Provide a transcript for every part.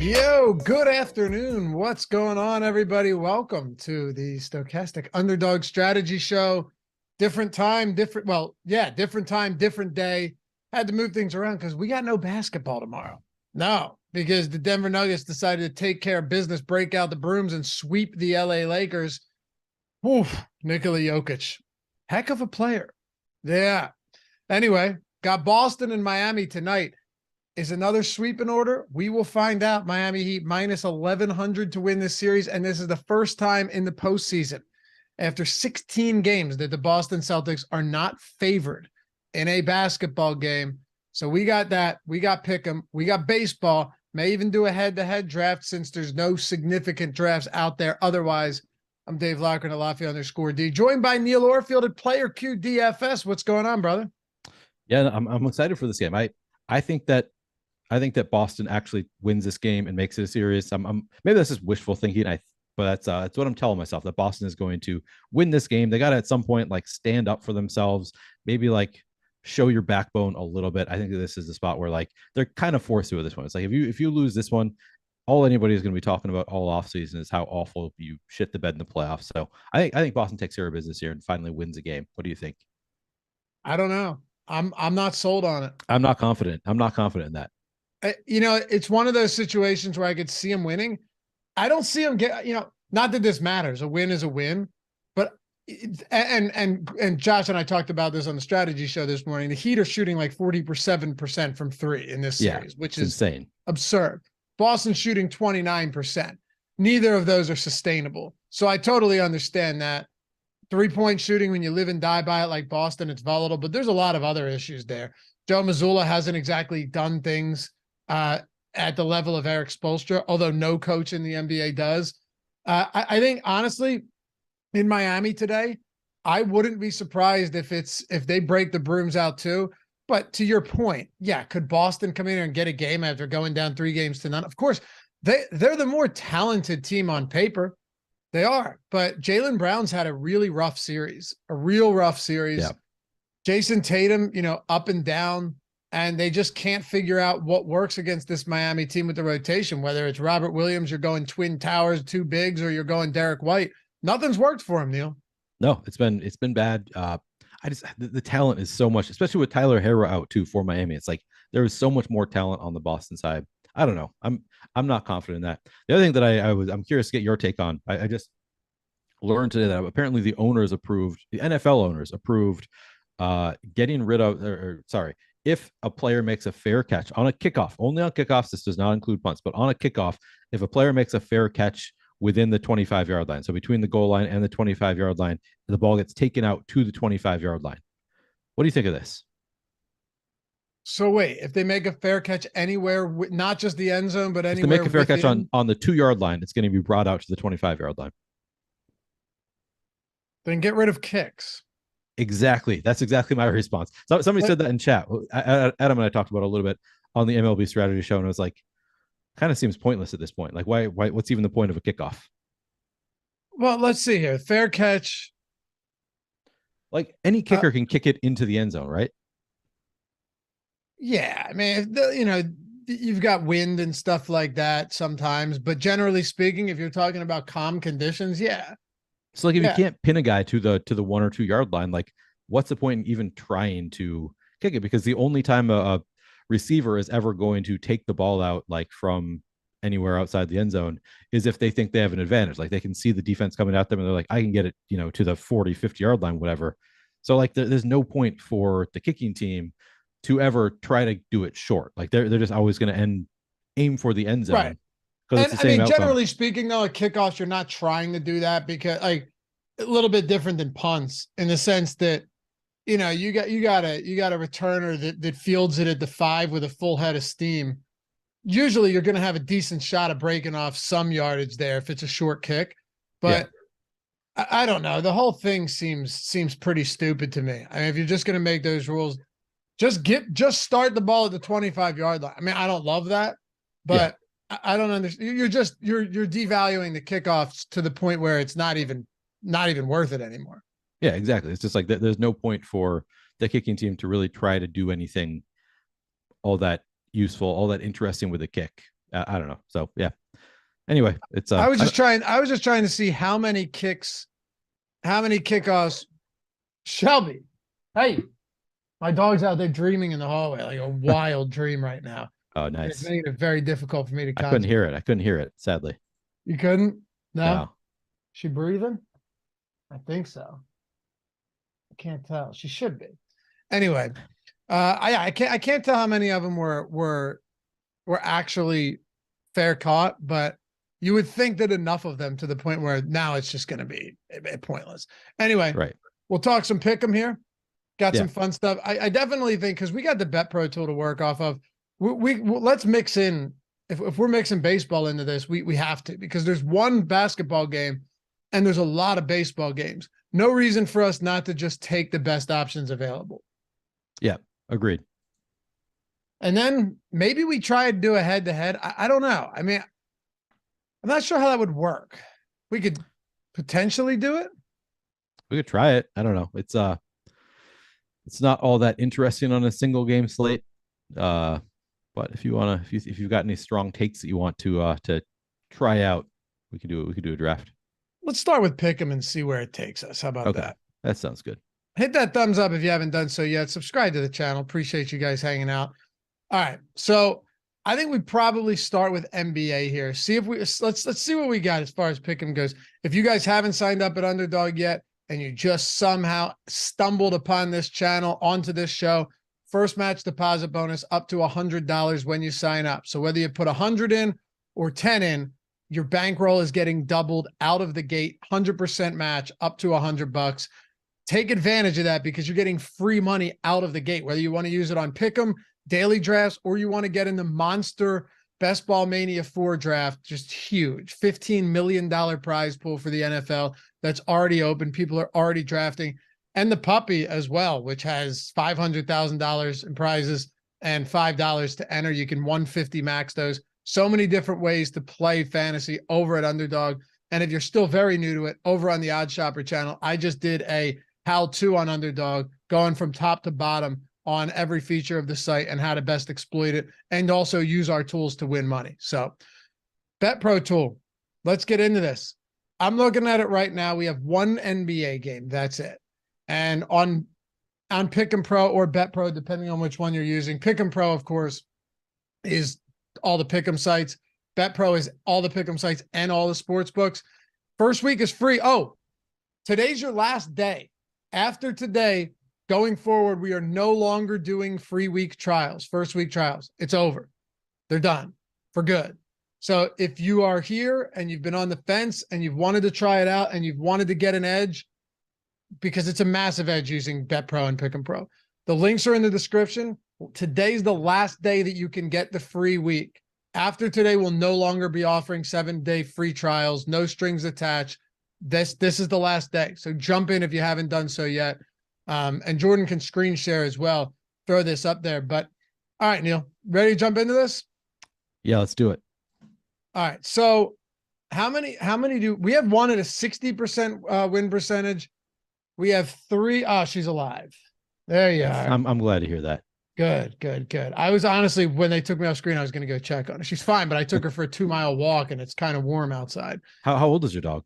Yo, good afternoon. What's going on, everybody? Welcome to the Stochastic Underdog Strategy Show. Different time, different time, different day. Had to move things around because we got no basketball tomorrow. No, because the Denver Nuggets decided to take care of business, break out the brooms, and sweep the LA Lakers. Oof, Nikola Jokic. Heck of a player. Yeah. Anyway, got Boston and Miami tonight. Is another sweep in order? We will find out. Miami Heat minus 1,100 to win this series, and this is the first time in the postseason after 16 games that the Boston Celtics are not favored in a basketball game. So we got that. We got Pick 'em. We got baseball. May even do a head-to-head draft since there's no significant drafts out there. Otherwise, I'm Dave Loughran at Lafayette_D, joined by Neil Orfield at Player Q DFS. What's going on, brother? Yeah, I'm excited for this game. I think that Boston actually wins this game and makes it a series. Maybe that's just wishful thinking. But that's what I'm telling myself, that Boston is going to win this game. They got to at some point like stand up for themselves, maybe like show your backbone a little bit. I think that this is the spot where like they're kind of forced to at this one. It's like if you lose this one, all anybody is going to be talking about all offseason is how awful you shit the bed in the playoffs. So I think Boston takes care of business here and finally wins a game. What do you think? I don't know. I'm not sold on it. I'm not confident. I'm not confident in that. It's one of those situations where I could see him winning. I don't see him get, not that this matters. A win is a win, but and Josh and I talked about this on the strategy show this morning. The Heat are shooting like 47% from three in this series, which is insane, absurd. Boston's shooting 29%. Neither of those are sustainable. So I totally understand that. 3-point shooting, when you live and die by it like Boston, it's volatile, but there's a lot of other issues there. Joe Mazzulla hasn't exactly done things at the level of Eric Spoelstra, although no coach in the NBA does. I think honestly, in Miami today, I wouldn't be surprised if they break the brooms out too. But to your point, yeah, could Boston come in here and get a game after going down 3-0? Of course, they're the more talented team on paper. They are, but Jaylen Brown's had a really rough series, Yeah. Jason Tatum, up and down, and they just can't figure out what works against this Miami team with the rotation, whether it's Robert Williams, you're going Twin Towers, two bigs, or you're going Derek White. Nothing's worked for him, Neil. No, it's been bad. The talent is so much, especially with Tyler Herro out too for Miami. It's like there is so much more talent on the Boston side. I don't know. I'm not confident in that. The other thing that I'm curious to get your take on. I just learned today that apparently the NFL owners approved getting rid of, if a player makes a fair catch on a kickoff, only on kickoffs, this does not include punts, but on a kickoff, if a player makes a fair catch within the 25-yard line, so between the goal line and the 25-yard line, the ball gets taken out to the 25-yard line. What do you think of this? So wait, if they make a fair catch anywhere, not just the end zone, but anywhere, if they make a fair catch on the 2-yard line, it's going to be brought out to the 25-yard line. Then get rid of kicks. Exactly. That's exactly my response. So somebody said that in chat. Adam and I talked about it a little bit on the MLB strategy show, and it was like, kind of seems pointless at this point. Like, why? What's even the point of a kickoff? Well, let's see here. Fair catch. Like any kicker can kick it into the end zone, right? Yeah, I mean, you've got wind and stuff like that sometimes, but generally speaking, if you're talking about calm conditions, yeah. So like if you can't pin a guy to the 1 or 2 yard line, like what's the point in even trying to kick it? Because the only time a receiver is ever going to take the ball out like from anywhere outside the end zone is if they think they have an advantage. Like they can see the defense coming at them and they're like, I can get it, to the 40, 50 yard line, whatever. So like there's no point for the kicking team to ever try to do it short. Like they're just always going to aim for the end zone. Right. And it's the same outcome. Generally speaking, though, at kickoffs, you're not trying to do that because like a little bit different than punts in the sense that, you got a returner that fields it at the 5 with a full head of steam. Usually you're going to have a decent shot of breaking off some yardage there if it's a short kick, but I don't know. The whole thing seems pretty stupid to me. I mean, if you're just going to make those rules, just start the ball at the 25-yard line. I mean, I don't love that, but I don't understand. You're devaluing the kickoffs to the point where it's not even worth it anymore. Yeah, exactly. It's just like there's no point for the kicking team to really try to do anything all that useful, all that interesting with a kick. I don't know. So yeah. Anyway, it's I was just trying to see how many kickoffs. Shelby, hey, my dog's out there dreaming in the hallway, like a wild dream right now. oh It's nice. making it very difficult for me to I couldn't concentrate. hear it. I couldn't hear it. Sadly. You couldn't? No? No. She breathing? I think so. I can't tell. She should be. Anyway, I can't tell how many of them were actually fair caught, but you would think that enough of them to the point where now it's just going to be pointless. Anyway, Right. we'll talk some pick 'em here. Got Yeah. some fun stuff. I definitely think because we got the Bet Pro tool to work off of. Let's mix in. If we're mixing baseball into this, we have to, because there's one basketball game and there's a lot of baseball games. No reason for us not to just take the best options available. Yeah. Agreed. And then maybe we try to do a head to head. I don't know. I mean, I'm not sure how that would work. We could potentially do it. We could try it. I don't know. It's not all that interesting on a single game slate. But if you want to, if you've got any strong takes that you want to try out, we can do it. We could do a draft. Let's start with pick 'em and see where it takes us. How about that? That sounds good. Hit that thumbs up if you haven't done so yet. Subscribe to the channel. Appreciate you guys hanging out. All right. So I think we probably start with NBA here. See if let's see what we got as far as pick 'em goes. If you guys haven't signed up at Underdog yet and you just somehow stumbled upon this channel onto this show, first match deposit bonus up to $100 when you sign up. So whether you put 100 in or 10 in, your bankroll is getting doubled out of the gate, 100% match up to $100. Take advantage of that because you're getting free money out of the gate, whether you want to use it on pick 'em, daily drafts, or you want to get in the monster Best Ball Mania 4 draft. Just huge $15 million prize pool for the NFL that's already open. People are already drafting, and the puppy as well, which has $500,000 in prizes and $5 to enter. You can 150 max those. So many different ways to play fantasy over at Underdog. And if you're still very new to it, over on the Odd Shopper channel, I just did a how-to on Underdog, going from top to bottom on every feature of the site and how to best exploit it, and also use our tools to win money. So Bet Pro tool, let's get into this. I'm looking at it right now. We have one NBA game. That's it. And on Pick 'em Pro or Bet Pro, depending on which one you're using, Pick 'em Pro, of course, is all the pick 'em sites. Bet Pro is all the pick 'em sites and all the sports books. First week is free. Oh, today's your last day. After today, going forward, we are no longer doing free week trials, first week trials. It's over. They're done for good. So if you are here and you've been on the fence and you've wanted to try it out and you've wanted to get an edge, because it's a massive edge using Bet Pro and Pick 'em Pro, the links are in the description. Today's the last day that you can get the free week. After today, we'll no longer be offering 7-day free trials, no strings attached. This is the last day. So jump in if you haven't done so yet. And Jordan can screen share as well. Throw this up there. But all right, Neil, ready to jump into this? Yeah, let's do it. All right. So how many do we have? One at a 60% win percentage. We have three. Oh, she's alive. There you are. I'm glad to hear that. Good. I was honestly, when they took me off screen, I was going to go check on her. She's fine, but I took her for a 2-mile walk and it's kind of warm outside. How old is your dog?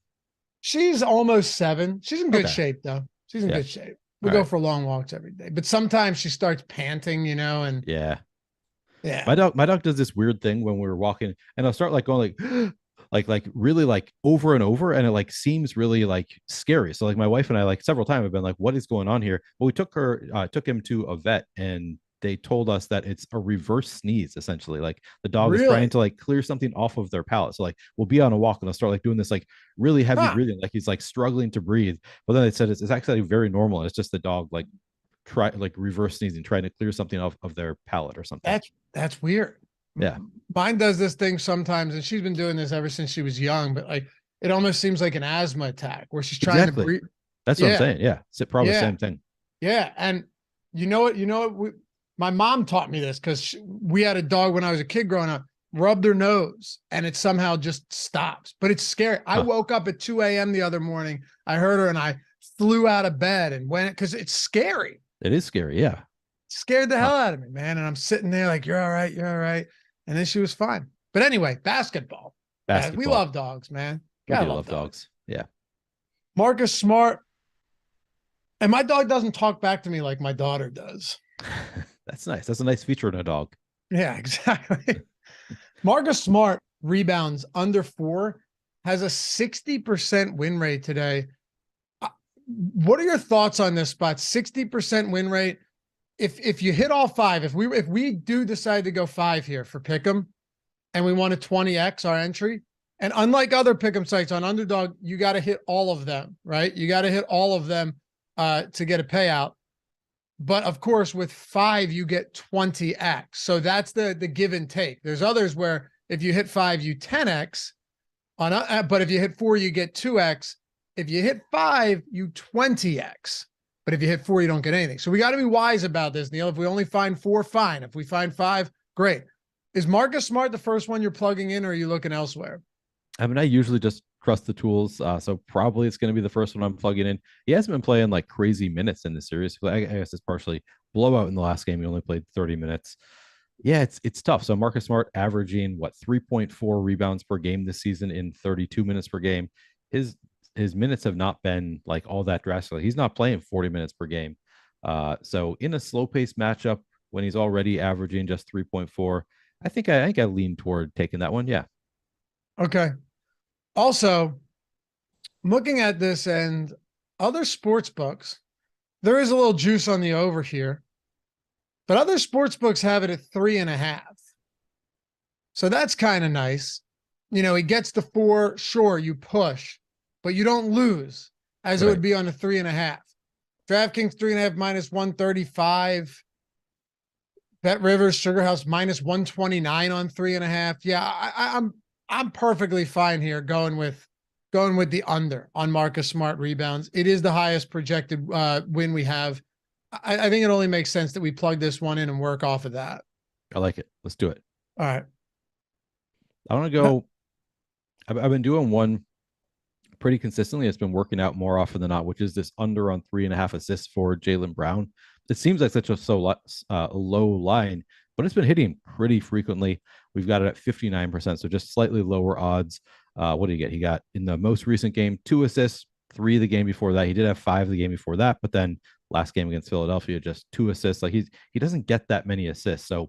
She's almost 7. She's in good shape though. She's in good shape. We go for long walks every day, but sometimes she starts panting, and yeah. My dog does this weird thing when we're walking, and I'll start like going like really like over and over, and it like seems really like scary. So like my wife and I like several times have been like, what is going on here? But we took him to a vet, and they told us that it's a reverse sneeze, essentially. Like the dog is trying to like clear something off of their palate. So like we'll be on a walk and they'll start like doing this like really heavy breathing, like he's like struggling to breathe. But then they said it's actually very normal. And it's just the dog like reverse sneezing, trying to clear something off of their palate or something. That's weird. Yeah. Mine does this thing sometimes, and she's been doing this ever since she was young, but like it almost seems like an asthma attack where she's trying to breathe. That's what I'm saying. Yeah. It's probably the same thing. Yeah. And you know what? My mom taught me this because we had a dog when I was a kid growing up, rub their nose, and it somehow just stops. But it's scary. I woke up at 2 a.m. the other morning. I heard her and I flew out of bed and went, because it's scary. It is scary. Yeah. Scared the hell out of me, man. And I'm sitting there like, you're all right, you're all right. And then she was fine. But anyway, basketball. We Basketball. love dogs, man. We Gotta do love love dogs. Yeah. Marcus Smart. And my dog doesn't talk back to me like my daughter does. That's nice. That's a nice feature in a dog. Yeah, exactly. Marcus Smart rebounds under 4, has a 60% win rate today. What are your thoughts on this spot? 60% win rate. If you hit all 5, if we do decide to go 5 here for pick 'em, and we want a 20x our entry, and unlike other pick 'em sites on Underdog, you got to hit all of them, right? You got to hit all of them to get a payout. But of course, with 5, you get 20x. So that's the give and take. There's others where if you hit 5, you 10x on, but if you hit 4, you get 2x. If you hit 5, you 20x. But if you hit 4, you don't get anything. So we got to be wise about this, Neil. If we only find 4, fine. If we find 5, great. Is Marcus Smart the first one you're plugging in, or are you looking elsewhere? I mean, I usually just trust the tools. So probably it's going to be the first one I'm plugging in. He hasn't been playing like crazy minutes in the series. I guess it's partially blowout in the last game. He only played 30 minutes. Yeah, it's tough. So Marcus Smart averaging 3.4 rebounds per game this season in 32 minutes per game. His minutes have not been like all that drastically. He's not playing 40 minutes per game. So in a slow paced matchup when he's already averaging just 3.4, I think I lean toward taking that one. Yeah. Okay. Also, looking at this and other sports books, there is a little juice on the over here, but other sports books have it at 3.5. So that's kind of nice. You know, he gets to 4, sure, you push, but you don't lose as it would be on a 3.5. DraftKings 3.5 minus 135. Bet Rivers Sugar House minus 129 on 3.5. Yeah, I'm perfectly fine here going with the under on Marcus Smart rebounds. It is the highest projected win we have. I think it only makes sense that we plug this one in and work off of that. I like it. Let's do it. All right. I want to go. I've been doing one pretty consistently. It's been working out more often than not, which is this under on 3.5 assists for Jaylen Brown. It seems like such a low line, but it's been hitting pretty frequently. We've got it at 59%, so just slightly lower odds. What did he get? He got in the most recent game 2 assists, 3 the game before that. He did have 5 the game before that, but then last game against Philadelphia, just 2 assists. Like he doesn't get that many assists. So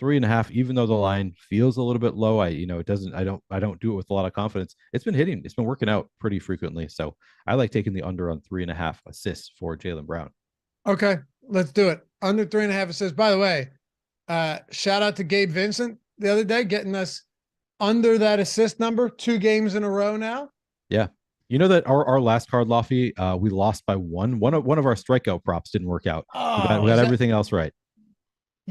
3.5, even though the line feels a little bit low, it doesn't. I don't do it with a lot of confidence. It's been hitting. It's been working out pretty frequently. So I like taking the under on 3.5 assists for Jaylen Brown. Okay, let's do it. Under 3.5 assists. By the way, shout out to Gabe Vincent the other day getting us under that assist number 2 games in a row now. Yeah. You know that our last card, Laffy, we lost by 1. One of our strikeout props didn't work out. Oh, we got everything else right.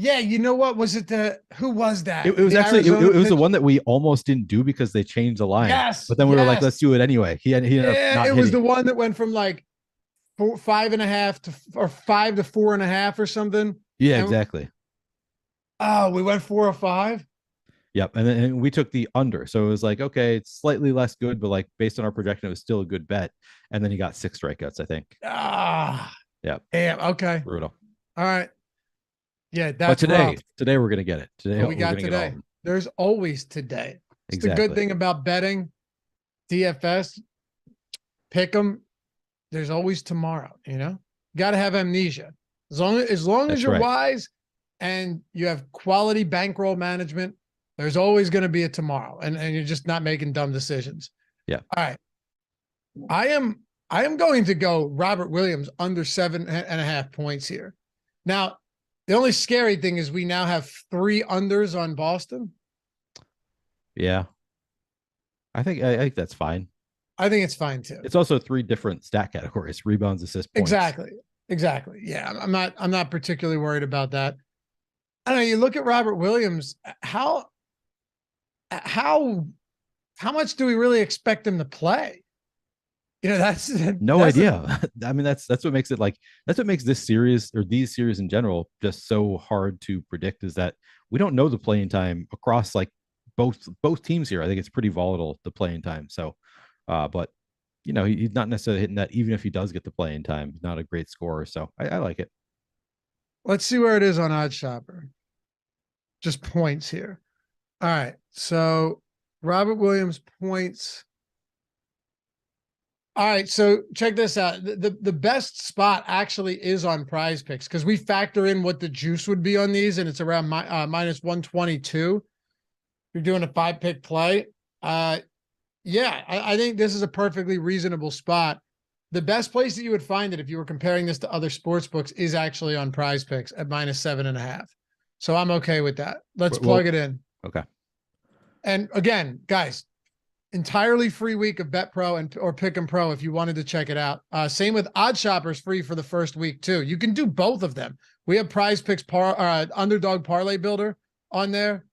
Yeah, you know what? Was it who was that? It was actually it was the one that we almost didn't do because they changed the line. Yes. But then we were like, let's do it anyway. He ended up not it hitting. was the one that went from like 5.5 to or 5 to 4.5 or something. Yeah, exactly. Oh, we went 4 or 5. Yep. And then we took the under. So it was like, okay, it's slightly less good, but like based on our projection, it was still a good bet. And then he got 6 strikeouts, I think. Yeah. Damn. Okay. Brutal. All right. Yeah. That's but today we're going to get it. Today we got today. There's always today. It's exactly. the good thing about betting, DFS, pick 'em. There's always tomorrow, got to have amnesia. As long as you're wise and you have quality bankroll management, there's always going to be a tomorrow, and you're just not making dumb decisions. Yeah. All right. I am going to go Robert Williams under 7.5 points here. Now, the only scary thing is we now have 3 unders on Boston. Yeah. I think that's fine. I think it's fine too. It's also 3 different stat categories: rebounds, assists, points. Exactly. Yeah. I'm not particularly worried about that. I don't know. You look at Robert Williams, how much do we really expect him to play? That's no idea. I mean, that's what makes it that's what makes this series or these series in general just so hard to predict, is that we don't know the playing time across like both teams here. I think it's pretty volatile, the playing time. So, but he's not necessarily hitting that, even if he does get the play in time. He's not a great scorer. So I like it. Let's see where it is on Odd Shopper. Just points here. All right. So Robert Williams points. All right, so check this out. The best spot actually is on Prize Picks because we factor in what the juice would be on these, and it's around minus 122. You're doing a 5-pick play. Yeah, I think this is a perfectly reasonable spot. The best place that you would find it if you were comparing this to other sports books is actually on Prize Picks at minus 7.5. So I'm okay with that. Let's plug it in. Okay. And again, guys, entirely free week of Bet Pro or Pick 'em Pro if you wanted to check it out. Same with Odd Shoppers, free for the first week too. You can do both of them. We have Prize Picks Underdog Parlay Builder on there.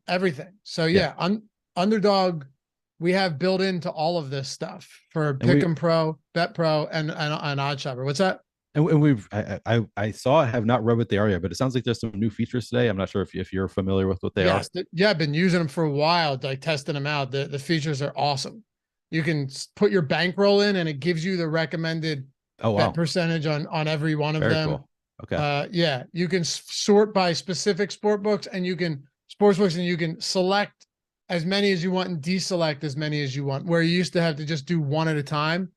Everything. So yeah, Underdog, we have built into all of this stuff for Pick 'em Pro, Bet Pro, and Odd Shopper. What's that? And I saw it, have not read what they are yet, but it sounds like there's some new features today. I'm not sure if you're familiar with what they are. Yeah, I've been using them for a while, like testing them out. The features are awesome. You can put your bankroll in, and it gives you the recommended bet percentage on every one of them. Cool. Okay. Yeah, you can sort by specific sport books, and you can select as many as you want and deselect as many as you want. Where you used to have to just do one at a time.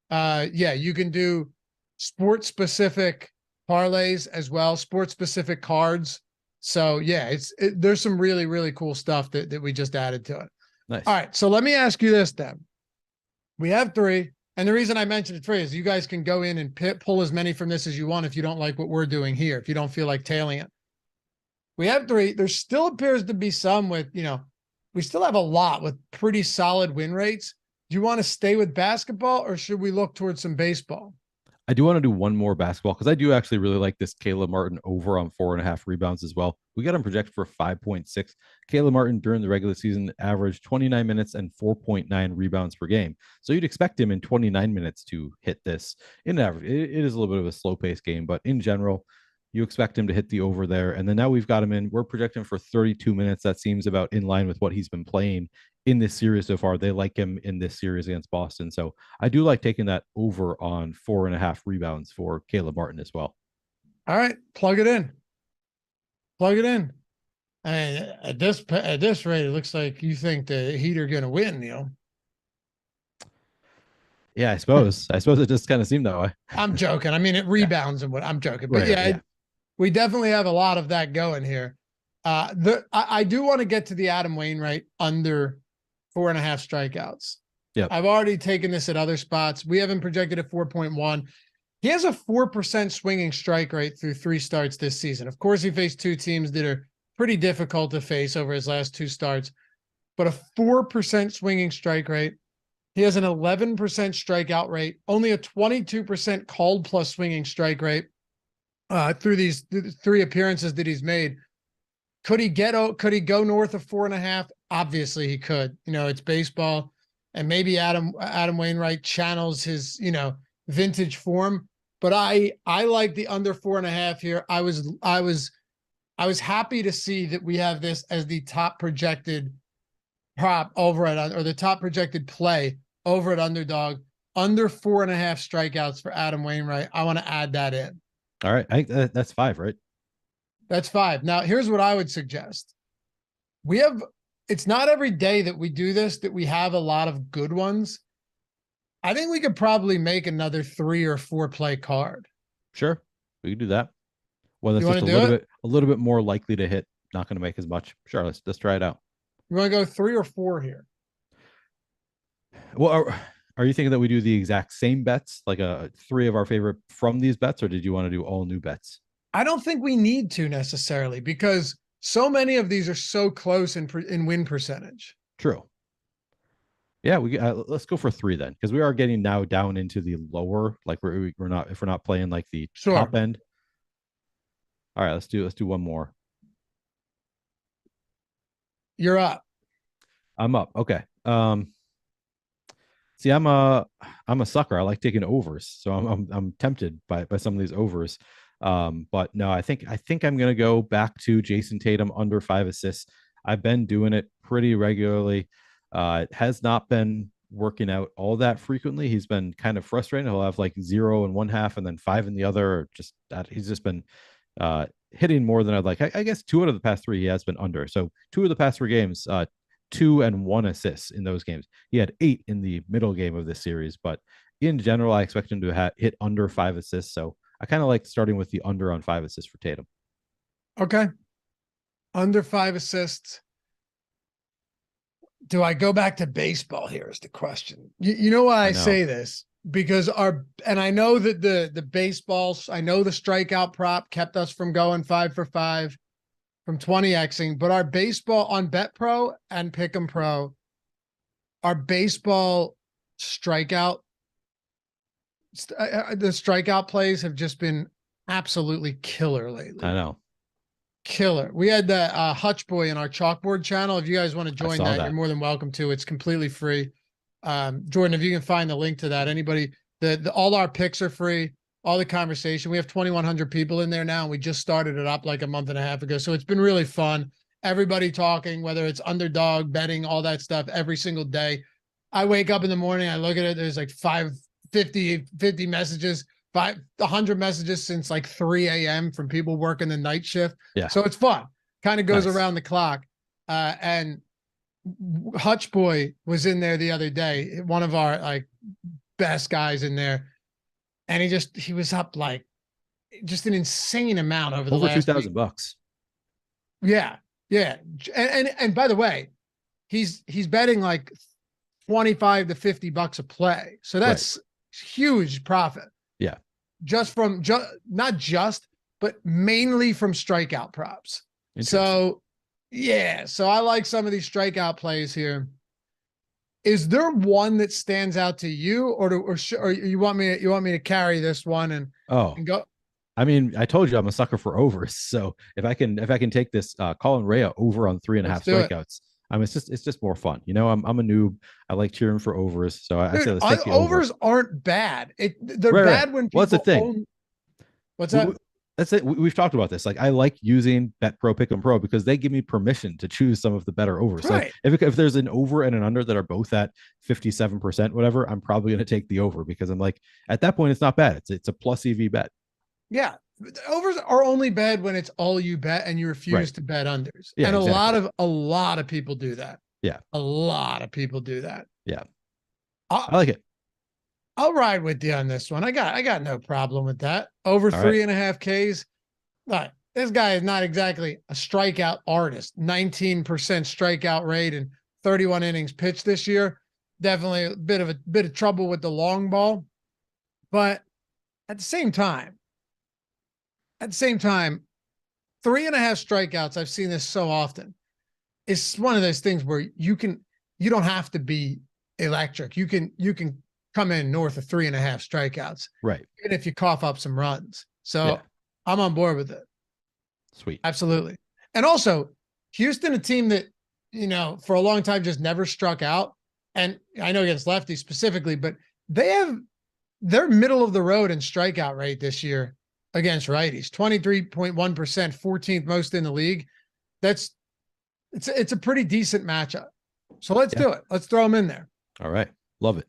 Yeah, you can do sport specific parlays as well, sport specific cards. So yeah, there's some really, really cool stuff that we just added to it. Nice. All right. So let me ask you this then. We have 3. And the reason I mentioned it 3 is you guys can go in and pull as many from this as you want if you don't like what we're doing here, if you don't feel like tailing it. We have 3. There still appears to be some with, we still have a lot with pretty solid win rates. Do you want to stay with basketball or should we look towards some baseball? I do want to do one more basketball because I do actually really like this Caleb Martin over on 4.5 rebounds as well. We got him projected for 5.6. Caleb Martin during the regular season averaged 29 minutes and 4.9 rebounds per game. So you'd expect him in 29 minutes to hit this in average. It is a little bit of a slow paced game, but in general, you expect him to hit the over there. And then now we've got him in, we're projecting for 32 minutes. That seems about in line with what he's been playing in this series so far. They like him in this series against Boston. So I do like taking that over on 4.5 rebounds for Caleb Martin as well. All right, plug it in. Plug it in. And at this rate, it looks like you think the Heat are going to win, Neil. Yeah, I suppose. It just kind of seemed that way. I'm joking. I mean, it rebounds and what I'm joking, but we definitely have a lot of that going here. I do want to get to the Adam Wainwright under 4.5 strikeouts. Yeah, I've already taken this at other spots. We haven't projected at 4.1. He has a 4% swinging strike rate through 3 starts this season. Of course, he faced 2 teams that are pretty difficult to face over his last 2 starts, but a 4% swinging strike rate. He has an 11% strikeout rate, only a 22% called plus swinging strike rate through these 3 appearances that he's made. Could he go north of 4.5? Obviously he could. It's baseball, and maybe Adam Wainwright channels his, vintage form. But I like the under 4.5 here. I was happy to see that we have this as the top projected prop over or the top projected play over at Underdog, under 4.5 strikeouts for Adam Wainwright. I want to add that in. All right. I think that's 5, right? That's 5. Now, here's what I would suggest. It's not every day that we do this, that we have a lot of good ones. I think we could probably make another 3 or 4 play card. Sure. We could do that. Well, that's just a little bit more likely to hit. Not going to make as much. Sure. Let's try it out. You want to go 3 or 4 here? Well, are you thinking that we do the exact same bets, like 3 of our favorite from these bets, or did you want to do all new bets? I don't think we need to necessarily because so many of these are so close in win percentage. True. Yeah, let's go for 3 then, because we are getting now down into the lower, like we're not, if we're not playing like the top end. All right, let's do one more. You're up. I'm up. Okay. See, I'm a sucker. I like taking overs, so I'm tempted by some of these overs. But no, I think I'm gonna go back to Jason Tatum under 5 assists. I've been doing it pretty regularly. It has not been working out all that frequently. He's been kind of frustrating. He'll have like 0 in one half and then 5 in the other. Or just that he's just been hitting more than I'd like. I guess 2 out of the past 3 he has been under. So 2 of the past 3 games, 2 and 1 assists in those games. He had 8 in the middle game of this series, but in general, I expect him to hit under 5 assists. So I kind of like starting with the under on 5 assists for Tatum. Okay. Under 5 assists. Do I go back to baseball here is the question. You know why I say this? Because and I know that the baseballs, I know the strikeout prop kept us from going 5 for 5 from 20xing, but our baseball on Bet Pro and Pick 'em Pro, our baseball strikeout, the strikeout plays have just been absolutely killer lately. I know. Killer. We had the Hutch Boy in our chalkboard channel. If you guys want to join that, you're more than welcome to. It's completely free. Jordan, if you can find the link to that, anybody, all our picks are free, all the conversation. We have 2,100 people in there now, and we just started it up like a month and a half ago. So it's been really fun. Everybody talking, whether it's underdog, betting, all that stuff every single day. I wake up in the morning, I look at it, there's like 50 messages. 100 messages since like 3 a.m. from people working the night shift. Yeah. So it's fun. Kind of goes around the clock. And Hutch Boy was in there the other day, one of our like best guys in there. And he was up like just an insane amount over the last $2,000. Yeah. Yeah. And by the way, he's betting like 25 to $50 a play. So that's huge profit. Yeah. But mainly from strikeout props. So yeah. So I like some of these strikeout plays here. Is there one that stands out to you, or you want me to carry this one and go? I mean, I told you I'm a sucker for overs. So if I can take this Colin Rea over on 3.5 strikeouts, I mean, it's just more fun. You know, I'm a noob. I like cheering for overs. So I say let's take the overs aren't bad. They're bad when people. What's the thing? What's that? That's it. We've talked about this. Like, I like using Bet Pro, Pick 'em Pro because they give me permission to choose some of the better overs. Right. Like if there's an over and an under that are both at 57%, whatever, I'm probably going to take the over because I'm like, at that point, it's not bad. It's a plus EV bet. Yeah. Overs are only bad when it's all you bet and you refuse to bet unders. Yeah, and exactly. a lot of people do that. Yeah. A lot of people do that. Yeah. I like it. I'll ride with you on this one. I got no problem with that. Over 3.5 Ks. Right. This guy is not exactly a strikeout artist. 19% strikeout rate and 31 innings pitched this year. Definitely a bit of trouble with the long ball. But at the same time, 3.5 strikeouts, I've seen this so often. It's one of those things where you don't have to be electric. You can come in north of 3.5 strikeouts. Right. Even if you cough up some runs. So I'm on board with it. Sweet. Absolutely. And also Houston, a team that, for a long time just never struck out. And I know against lefties specifically, but they're middle of the road in strikeout rate this year against righties, 23.1%, 14th most in the league. It's a pretty decent matchup. So let's do it. Let's throw them in there. All right. Love it.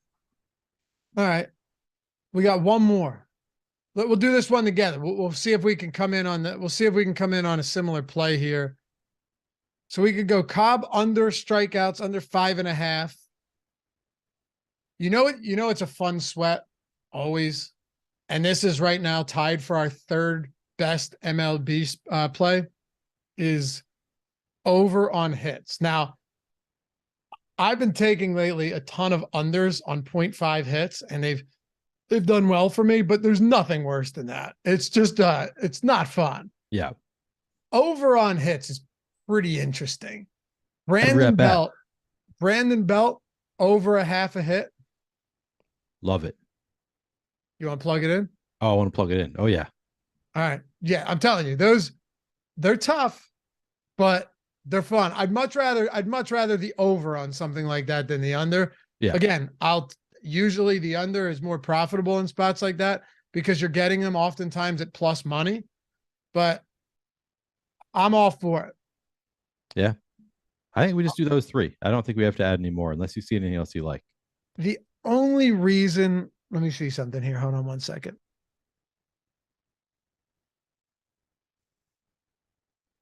All right. We got one more. We'll do this one together. We'll see if we can come in on a similar play here. So we could go Cobb under strikeouts under 5.5. It's a fun sweat always. And this is right now tied for our third best MLB play is over on hits. Now, I've been taking lately a ton of unders on 0.5 hits, and they've done well for me, but there's nothing worse than that. It's just it's not fun. Yeah. Over on hits is pretty interesting. Brandon Belt over 0.5 hit. Love it. You want to plug it in? Oh, I want to plug it in. Oh yeah. All right. Yeah, I'm telling you, they're tough, but they're fun. I'd much rather the over on something like that than the under. Yeah. Again, usually the under is more profitable in spots like that because you're getting them oftentimes at plus money, but I'm all for it. Yeah. I think we just do those 3. I don't think we have to add any more unless you see anything else you like. The only reason, let me see something here. Hold on 1 second.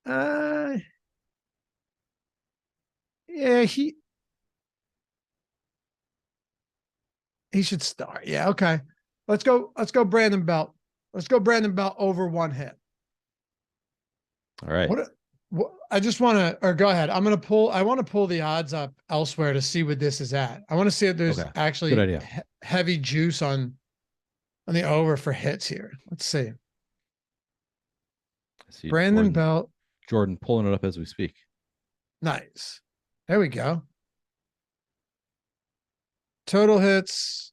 Uh, yeah, he should start. Yeah, okay. Let's go. Let's go, Brandon Belt. Let's go, Brandon Belt over 1 hit. All right. What I just want to, or go ahead. I want to pull the odds up elsewhere to see what this is at. I want to see if there's Okay. Good actually idea. heavy juice on the over for hits here. Let's see. See Brandon Belt. Jordan pulling it up as we speak. Nice. There we go. Total hits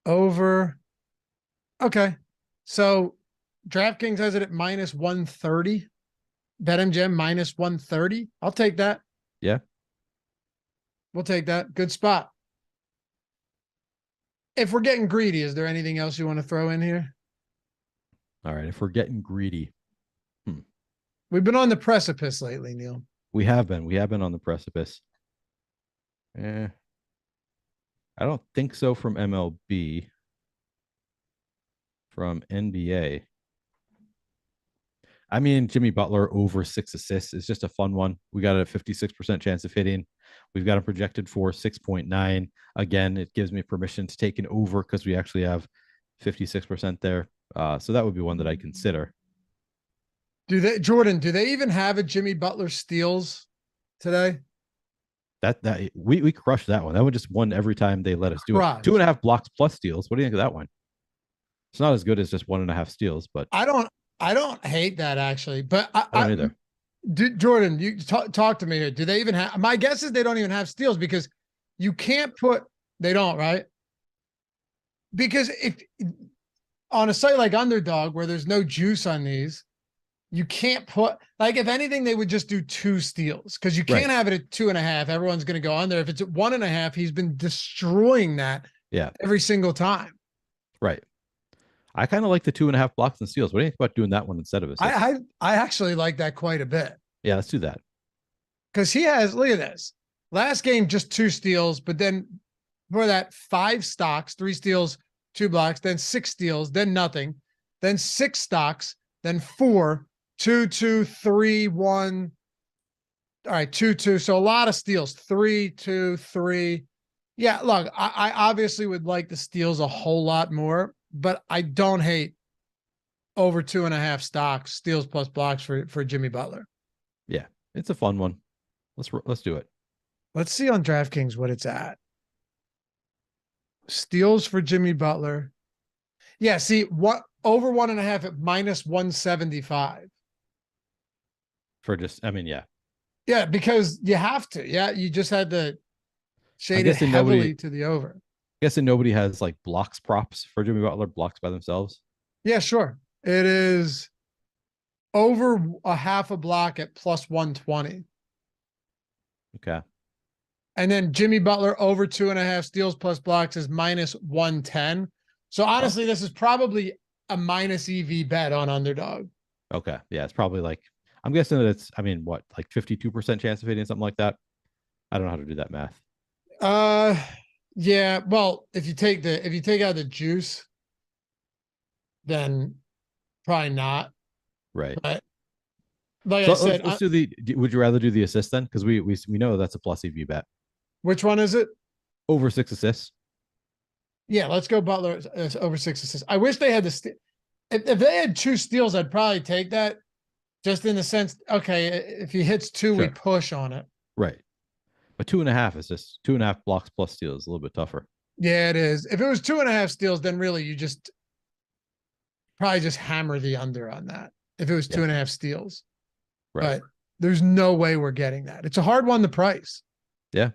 over. Okay. So DraftKings has it at minus 130. BetMGM minus 130. I'll take that. Yeah. We'll take that. Good spot. If we're getting greedy, is there anything else you want to throw in here? All right. If we're getting greedy, We've been on the precipice lately, Neil. we have been. We have been on the precipice. I don't think so from MLB. From NBA. I mean, Jimmy Butler over 6 assists is just a fun one. We got a 56% chance of hitting. We've got a projected for 6.9. Again, it gives me permission to take an over because we actually have 56% there. So that would be one that I consider. Jordan, do they even have a Jimmy Butler steals today? That we crushed that one. That one just won every time they let us do it. 2.5 blocks plus steals. What do you think of that one? It's not as good as just 1.5 steals, but I don't hate that actually, but I don't either. Jordan, you talk to me here. Do they even have? My guess is they don't even have steals because you can't put. They don't, right? Because if on a site like Underdog where there's no juice on these, you can't put, like, if anything, they would just do 2 steals because you can't have it at 2.5. Everyone's going to go under. If it's at 1.5, he's been destroying that every single time. Right. I kind of like the 2.5 blocks and steals. What do you think about doing that one instead of I actually like that quite a bit. Yeah, let's do that. Because he has, look at this. Last game, just 2 steals, but then for that 5 stocks, 3 steals, 2 blocks, then 6 steals, then nothing, then 6 stocks, then 4, 2, 2, 3, 1. All right, 2, 2. So a lot of steals. 3, 2, 3. Yeah, look, I obviously would like the steals a whole lot more, but I don't hate over 2.5 stocks, steals plus blocks for Jimmy Butler. Yeah, it's a fun one. Let's do it. Let's see on DraftKings what it's at. Steals for Jimmy Butler. Yeah, see what over 1.5 at minus 175. For just, I mean, yeah. Yeah, because you have to. Yeah, you just had to shade it heavily to the over. I guess nobody has like blocks props for Jimmy Butler, blocks by themselves. Yeah, sure. It is over 0.5 block at plus 120. Okay. And then Jimmy Butler over 2.5 steals plus blocks is minus 110. So honestly, this is probably a minus EV bet on Underdog. Okay. Yeah, it's probably like, I'm guessing that it's, I mean, what, like 52% chance of hitting, something like that? I don't know how to do that math. Yeah. Well, if you take out the juice, then probably not. Right. But like I said, let's do would you rather do the assist then? Because we know that's a plus EV bet. Which one is it? Over 6 assists. Yeah, let's go Butler over 6 assists. I wish they had the if they had 2 steals, I'd probably take that. Just in the sense, okay, if he hits 2, we push on it. Right. But 2.5 is just 2.5 blocks plus steals, a little bit tougher. Yeah, it is. If it was 2.5 steals, then really you just probably just hammer the under on that. If it was 2.5 steals. Right. But there's no way we're getting that. It's a hard one to price. Yeah.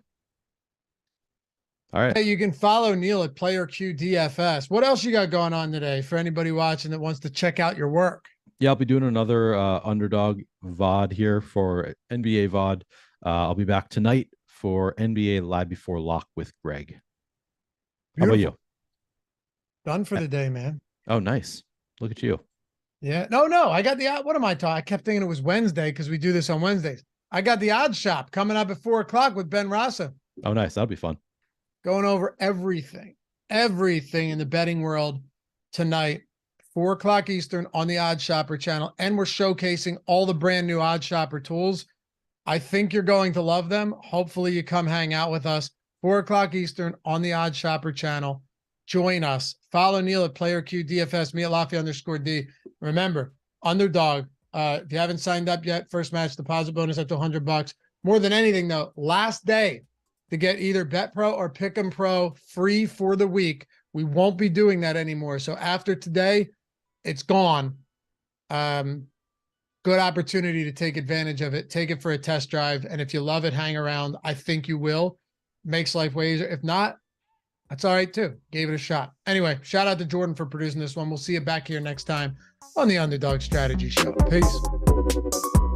All right. Hey, you can follow Neil at PlayerQDFS. What else you got going on today for anybody watching that wants to check out your work? Yeah, I'll be doing another Underdog VOD here for NBA VOD. I'll be back tonight for NBA Live Before Lock with Greg. Beautiful. How about you? Done for the day, man. Oh, nice. Look at you. Yeah. No. I got the, what am I talking? I kept thinking it was Wednesday because we do this on Wednesdays. I got the odds shop coming up at 4:00 with Ben Rasa. Oh, nice. That'll be fun. Going over everything in the betting world tonight, 4 o'clock Eastern on the Odd Shopper channel. And we're showcasing all the brand new Odd Shopper tools. I think you're going to love them. Hopefully you come hang out with us. 4 o'clock Eastern on the Odd Shopper channel. Join us. Follow Neil at PlayerQDFS, me at Lafayette_D. Remember, Underdog. If you haven't signed up yet, first match deposit bonus up to $100. More than anything, though, last day to get either Bet Pro or Pick 'em Pro free for the week. We won't be doing that anymore. So after today, it's gone. Good opportunity to take advantage of it. Take it for a test drive. And if you love it, hang around. I think you will. Makes life way easier. If not, that's all right too. Gave it a shot. Anyway, shout out to Jordan for producing this one. We'll see you back here next time on the Underdog Strategy Show. Peace.